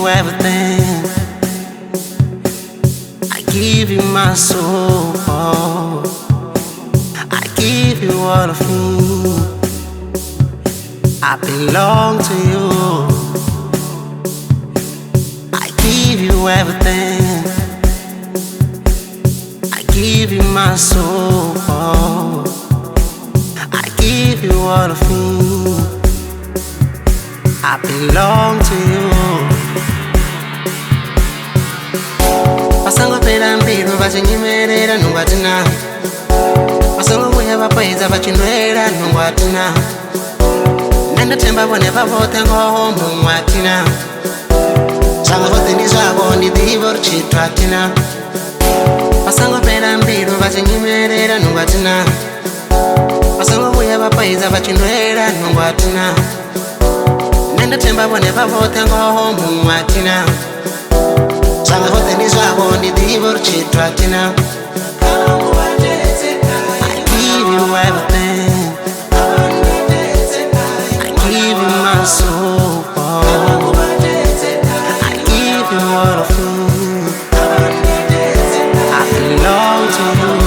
you everything. I give you my soul. I give you all of me. I belong to you. I give you everything. I give you my soul. I give you all of me. I belong to you. Pasango pera mbiru vachinyimerera nungwatina. Pasango kuya vapaidza vachindwera nungwatina. Nenda temba vone vavote ngoho mungwatina. Zvanga vote ndizvavo ndidzivo ruchitwatina. Pasango pera mbiru vachinyimerera nungwatina. Pasango kuya vapaidza vachindwera nungwatina. Nenda temba vone vavote ngoho mungwatina. Zvanga vote ndizvavo ndidzivo ruchitwatina. I give you everything. I give you my soul. I give you all of me. I belong to you.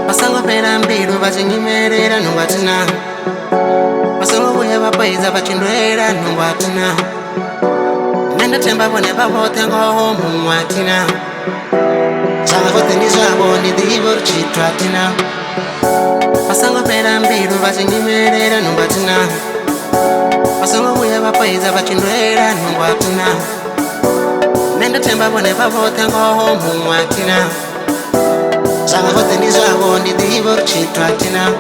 Pasango pera mbiru vachinyimerera nungwatina. Pasango kuya vapaidza vachindwera nungwatina. Nenda temba vone vavote ngoho mungwatina. Zvanga vote ndizvavo ndidzivo ruchitwatina. Pasango pera mbiru vachinyimerera nungwatina. Pasango kuya vapaidza vachindwera nungwatina. Nenda temba vone vavote ngoho mungwatina. Zvanga vote ndizvavo ndidzivo ruchitwatina.